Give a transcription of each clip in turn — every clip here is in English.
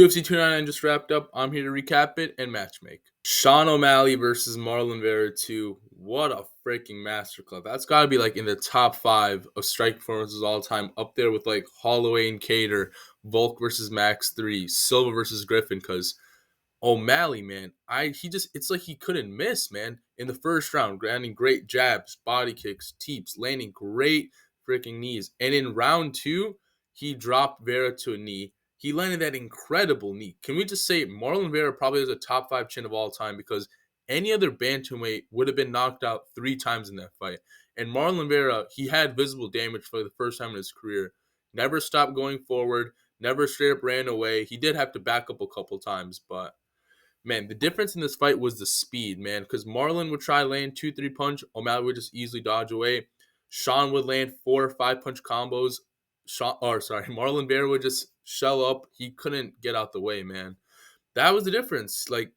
UFC 299 just wrapped up. I'm here to recap it and matchmake. Sean O'Malley versus Marlon Vera 2. What a freaking masterclass. That's got to be like in the top 5 of strike performances all time, up there with like Holloway and Cater, Volk versus Max 3, Silva versus Griffin, because O'Malley, man, it's like he couldn't miss, man. In the first round, landing great jabs, body kicks, teeps, landing great freaking knees. And in round 2, he dropped Vera to a knee. He landed that incredible knee. Can we just say Marlon Vera probably has a top 5 chin of all time, because any other bantamweight would have been knocked out 3 times in that fight. And Marlon Vera, he had visible damage for the first time in his career. Never stopped going forward, never straight up ran away. He did have to back up a couple times, but man, the difference in this fight was the speed, man, because Marlon would try land 2-3 punch, O'Malley would just easily dodge away. Sean would land 4 or 5 punch combos. Marlon Vera would just shell up. He couldn't get out the way, man. That was the difference. Like,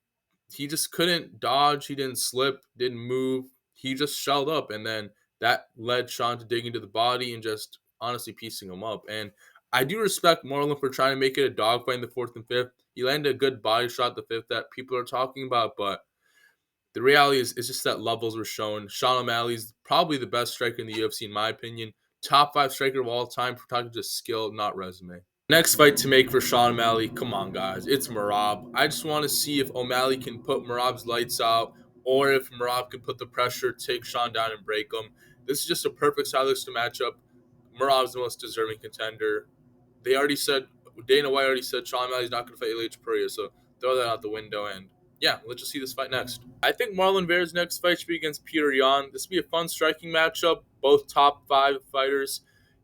he just couldn't dodge. He didn't slip, didn't move. He just shelled up, and then that led Sean to dig into the body and just honestly piecing him up. And I do respect Marlon for trying to make it a dogfight in the 4th and 5th. He landed a good body shot the 5th that people are talking about, but the reality is it's just that levels were shown. Sean O'Malley's probably the best striker in the UFC, in my opinion. Top 5 striker of all time for talking just skill, not resume. Next fight to make for Sean O'Malley. Come on, guys. It's Merab. I just want to see if O'Malley can put Merab's lights out, or if Merab can put the pressure, take Sean down, and break him. This is just a perfect stylistic matchup. Merab's the most deserving contender. They already said, Dana White already said Sean O'Malley's not going to fight Ilya Poirier, so throw that out the window. And yeah, let's just see this fight next. I think Marlon Vera's next fight should be against Peter Yan. This will be a fun striking matchup, both top 5 fighters.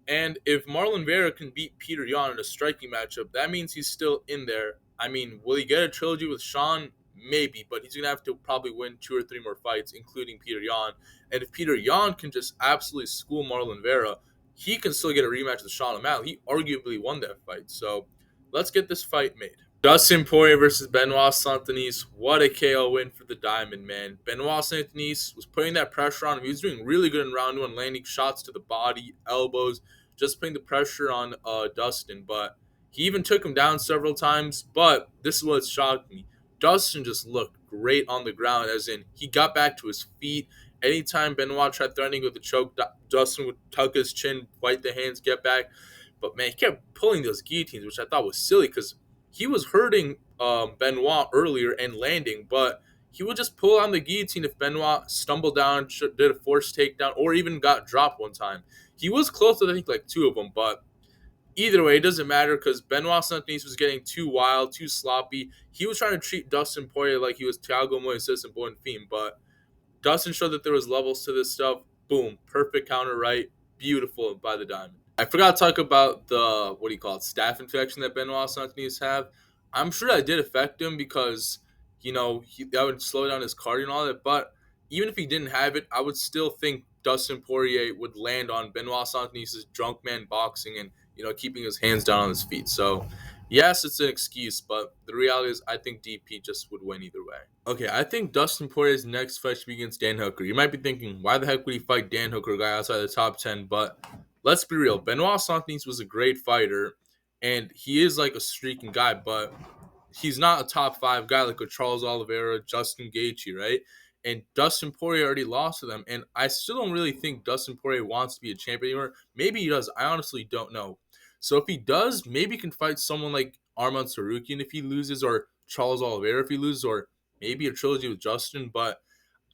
And if Marlon Vera can beat Peter Yan in a striking matchup, that means he's still in there. I mean, will he get a trilogy with Sean? Maybe, but he's going to have to probably win 2 or 3 more fights, including Peter Yan. And if Peter Yan can just absolutely school Marlon Vera, he can still get a rematch with Sean O'Malley. He arguably won that fight. So let's get this fight made. Dustin Poirier versus Benoit Saint-Denis. What a KO win for the Diamond, man. Benoit Saint-Denis was putting that pressure on him. He was doing really good in round 1, landing shots to the body, elbows, just putting the pressure on Dustin. But he even took him down several times. But this is what shocked me. Dustin just looked great on the ground, as in he got back to his feet. Anytime Benoit tried threatening with the choke, Dustin would tuck his chin, fight the hands, get back. But, man, he kept pulling those guillotines, which I thought was silly, because he was hurting Benoit earlier and landing, but he would just pull on the guillotine if Benoit stumbled down, did a forced takedown, or even got dropped one time. He was close to, I think, like 2 of them, but either way, it doesn't matter, because Benoit Saint-Denis was getting too wild, too sloppy. He was trying to treat Dustin Poirier like he was Thiago Moises and Bonfim, but Dustin showed that there was levels to this stuff. Boom, perfect counter right, beautiful by the Diamond. I forgot to talk about the, staph infection that Benoit Saint-Denis have. I'm sure that did affect him, because, that would slow down his cardio and all that. But even if he didn't have it, I would still think Dustin Poirier would land on Benoit Saint-Denis' drunk man boxing and, keeping his hands down on his feet. So, yes, it's an excuse, but the reality is I think DP just would win either way. Okay, I think Dustin Poirier's next fight should be against Dan Hooker. You might be thinking, why the heck would he fight Dan Hooker, a guy outside the top 10? But let's be real. Benoit Saint-Denis was a great fighter, and he is like a streaking guy, but he's not a top 5 guy like a Charles Oliveira, Justin Gaethje, right? And Dustin Poirier already lost to them, and I still don't really think Dustin Poirier wants to be a champion anymore. Maybe he does. I honestly don't know. So if he does, maybe he can fight someone like Arman Tsarukyan if he loses, or Charles Oliveira if he loses, or maybe a trilogy with Justin. But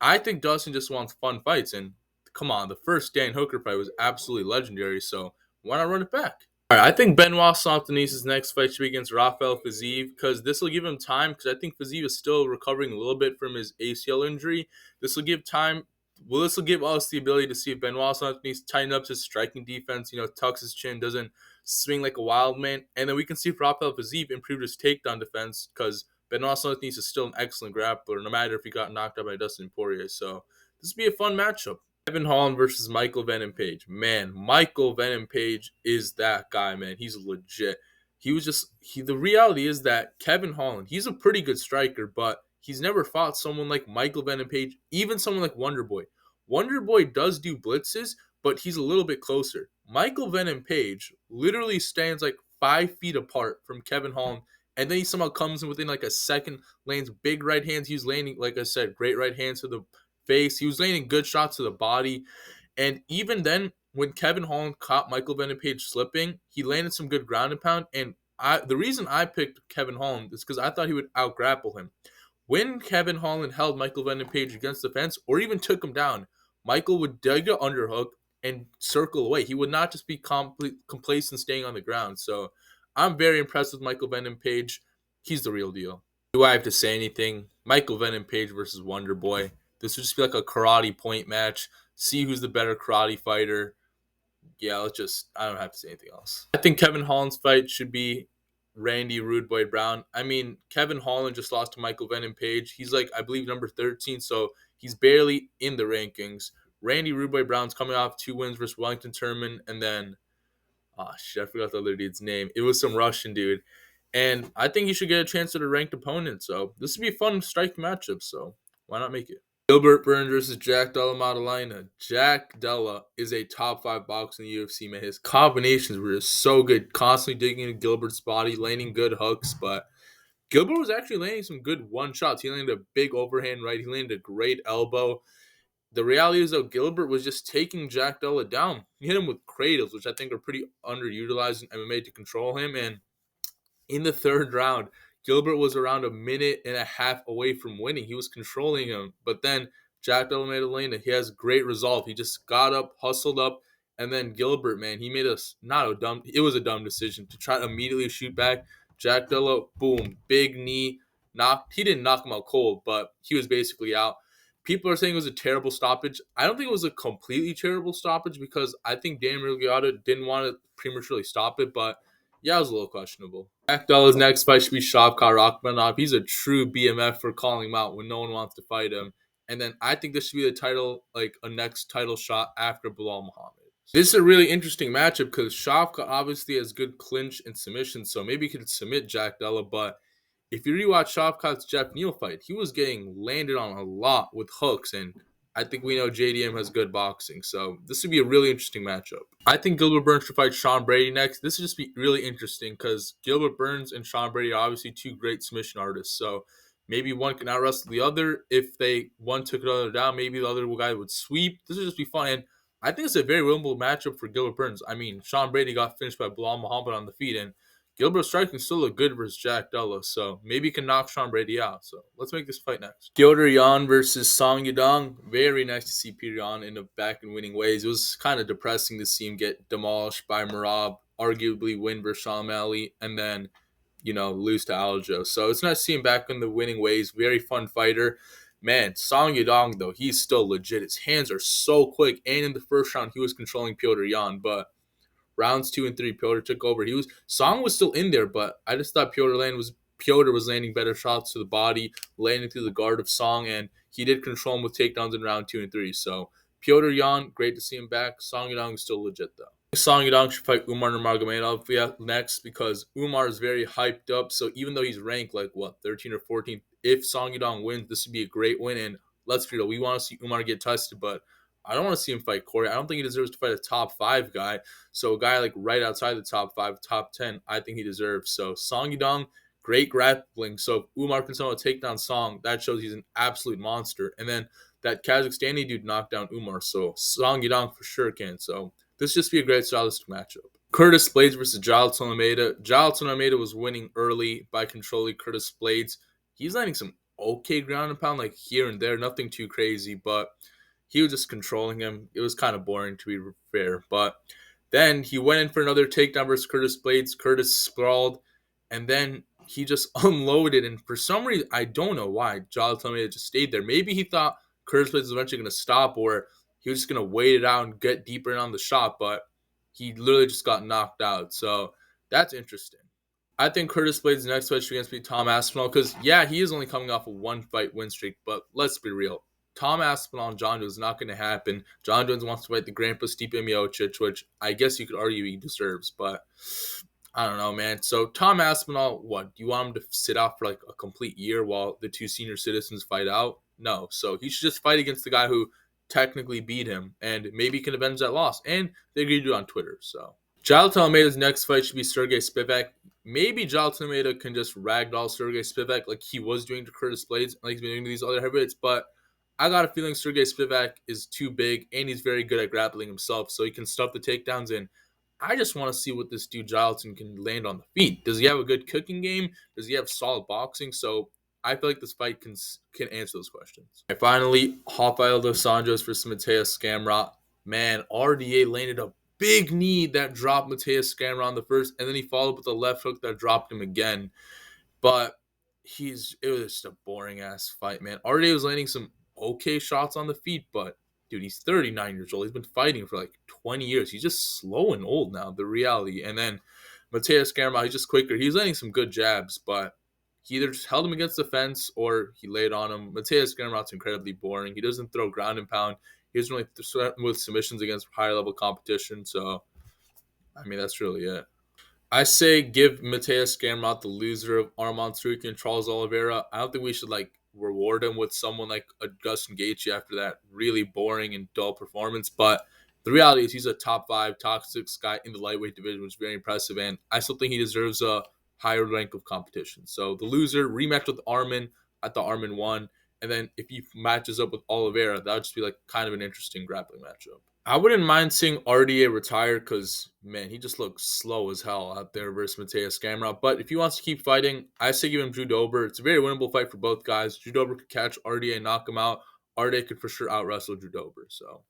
I think Dustin just wants fun fights, and come on, the first Dan Hooker fight was absolutely legendary, so why not run it back? All right, I think Benoit Saint-Denis' next fight should be against Rafael Fiziev, because this will give him time, because I think Fiziev is still recovering a little bit from his ACL injury. This will give time. Well, this will give us the ability to see if Benoit Saint-Denis tighten up his striking defense, tucks his chin, doesn't swing like a wild man. And then we can see if Rafael Fiziev improved his takedown defense, because Benoit Saint-Denis is still an excellent grappler, no matter if he got knocked out by Dustin Poirier. So this will be a fun matchup. Kevin Holland versus Michael Venom Page. Man, Michael Venom Page is that guy, man. He's legit. The reality is that Kevin Holland, he's a pretty good striker, but he's never fought someone like Michael Venom Page, even someone like Wonder Boy. Wonder Boy does do blitzes, but he's a little bit closer. Michael Venom Page literally stands like 5 feet apart from Kevin Holland And then he somehow comes in within like a second, lands big right hands. He was landing, like I said, great right hands to the face. He was landing good shots to the body. And even then, when Kevin Holland caught Michael Venom Page slipping, he landed some good ground and pound. And the reason I picked Kevin Holland is because I thought he would out grapple him. When Kevin Holland held Michael Venom Page against the fence or even took him down, Michael would dig an underhook and circle away. He would not just be complacent staying on the ground. So I'm very impressed with Michael Venom Page. He's the real deal. Do I have to say anything? Michael Venom Page versus Wonder Boy. This would just be like a karate point match. See who's the better karate fighter. Yeah, I don't have to say anything else. I think Kevin Holland's fight should be Randy Rude Boy Brown. I mean, Kevin Holland just lost to Michael Venom Page. He's like, I believe, number 13, so he's barely in the rankings. Randy Rude Boy Brown's coming off 2 wins versus Wellington Turman, and then, oh shit, I forgot the other dude's name. It was some Russian dude. And I think he should get a chance at a ranked opponent, so this would be a fun strike matchup, so why not make it? Gilbert Burns versus Jack Della Maddalena. Jack Della is a top 5 boxer in the UFC, man. His combinations were just so good, constantly digging into Gilbert's body, landing good hooks, but Gilbert was actually landing some good one shots. He landed a big overhand right. He landed a great elbow. The reality is, though, Gilbert was just taking Jack Della down. He hit him with cradles, which I think are pretty underutilized in MMA to control him, and in the third round, Gilbert was around a minute and a half away from winning. He was controlling him. But then Jack Della Maddalena, he has great resolve. He just got up, hustled up, and then Gilbert, man, he made it was a dumb decision to try to immediately shoot back. Jack Della, boom, big knee, he didn't knock him out cold, but he was basically out. People are saying it was a terrible stoppage. I don't think it was a completely terrible stoppage because I think Dan Miragliotta didn't want to prematurely stop it, but yeah, it was a little questionable. Jack Della's next fight should be Shavkat Rakhmonov. He's a true BMF for calling him out when no one wants to fight him. And then I think this should be the title, like a next title shot after Bilal Muhammad. This is a really interesting matchup because Shavkat obviously has good clinch and submission, so maybe he could submit Jack Della. But if you rewatch Shavkat's Jeff Neal fight, he was getting landed on a lot with hooks, and I think we know JDM has good boxing, so this would be a really interesting matchup. I think Gilbert Burns should fight Sean Brady next. This would just be really interesting because Gilbert Burns and Sean Brady are obviously 2 great submission artists, so maybe one can out-wrestle the other. If one took the other down, maybe the other guy would sweep. This would just be fun, and I think it's a very winnable matchup for Gilbert Burns. I mean, Sean Brady got finished by Bilal Muhammad on the feet, and Gilbert's striking still look good versus Jack Della, so maybe he can knock Sean Brady out. So let's make this fight next. Petr Yan versus Song Yadong. Very nice to see Petr Yan in the back and winning ways. It was kind of depressing to see him get demolished by Merab, arguably win versus Sean O'Malley, and then, lose to Aljo. So it's nice to see him back in the winning ways. Very fun fighter. Man, Song Yadong, though, he's still legit. His hands are so quick, and in the first round, he was controlling Petr Yan, but rounds 2 and 3, Petr took over. Song was still in there, but I just thought Petr was landing better shots to the body, landing through the guard of Song, and he did control him with takedowns in round 2 and 3. So Petr Yan, great to see him back. Song Yadong is still legit, though. Song Yadong should fight Umar Nurmagomedov next because Umar is very hyped up. So even though he's ranked 13 or 14, if Song Yadong wins, this would be a great win. And let's be real, we want to see Umar get tested, but I don't want to see him fight Corey. I don't think he deserves to fight a top 5 guy. So a guy right outside the top 5, top 10, I think he deserves. So Song Yadong, great grappling. So if Umar can somehow take down Song, that shows he's an absolute monster. And then that Kazakhstani dude knocked down Umar. So Song Yadong for sure can. So this just be a great stylistic matchup. Curtis Blaydes versus Jailton Almeida. Jailton Almeida was winning early by controlling Curtis Blaydes. He's landing some okay ground and pound here and there. Nothing too crazy, but he was just controlling him. It was kind of boring, to be fair. But then he went in for another takedown versus Curtis Blaydes. Curtis sprawled, and then he just unloaded. And for some reason, I don't know why, Jailton Almeida just stayed there. Maybe he thought Curtis Blaydes was eventually going to stop, or he was just going to wait it out and get deeper in on the shot. But he literally just got knocked out. So that's interesting. I think Curtis Blaydes' next fight should be Tom Aspinall because, yeah, he is only coming off a 1-fight win streak. But let's be real. Tom Aspinall and John Jones is not going to happen. John Jones wants to fight the Grandpa Stipe Miocic, which I guess you could argue he deserves, but I don't know, man. So Tom Aspinall, what? Do you want him to sit out for a complete year while the 2 senior citizens fight out? No. So he should just fight against the guy who technically beat him, and maybe he can avenge that loss. And they agreed to do it on Twitter. So Jailton Almeida's next fight should be Sergey Spivak. maybe Jailton Almeida can just ragdoll Sergey Spivak like he was doing to Curtis Blaydes, like he's been doing to these other heavyweights. But I got a feeling Sergey Spivak is too big, and he's very good at grappling himself, so he can stuff the takedowns in. I just want to see what this dude Jailton can land on the feet. Does he have a good cooking game? Does he have solid boxing? So I feel like this fight can answer those questions. And finally, Rafael dos Anjos versus Mateus Gamrot. Man, RDA landed a big knee that dropped Mateus Gamrot on the first, and then he followed with a left hook that dropped him again. But it was just a boring ass fight, man. RDA was landing some okay shots on the feet, but dude, he's 39 years old. He's been fighting for like 20 years. He's just slow and old now, the reality. And then Mateus Gamrot, he's just quicker. He's landing some good jabs, but he either just held him against the fence or he laid on him. Mateus Gamrot's incredibly boring. He doesn't throw ground and pound. He doesn't really threaten with submissions against higher level competition. So, I mean, that's really it. I say give Mateus Gamrot the loser of Arman Tsarukyan and Charles Oliveira. I don't think we should reward him with someone like Augustin Gaethje after that really boring and dull performance. But the reality is he's a top 5, top 6 guy in the lightweight division, which is very impressive. And I still think he deserves a higher rank of competition. So the loser, rematch with Arman. I thought Arman won. And then if he matches up with Oliveira, that would just be like kind of an interesting grappling matchup. I wouldn't mind seeing RDA retire because, man, he just looks slow as hell out there versus Mateus Gamrot. But if he wants to keep fighting, I say give him Drew Dober. It's a very winnable fight for both guys. Drew Dober could catch RDA and knock him out. RDA could for sure out-wrestle Drew Dober, so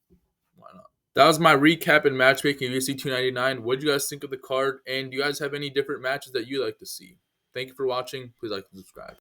why not? That was my recap and matchmaking of UFC 299. What do you guys think of the card? And do you guys have any different matches that you like to see? Thank you for watching. Please like and subscribe.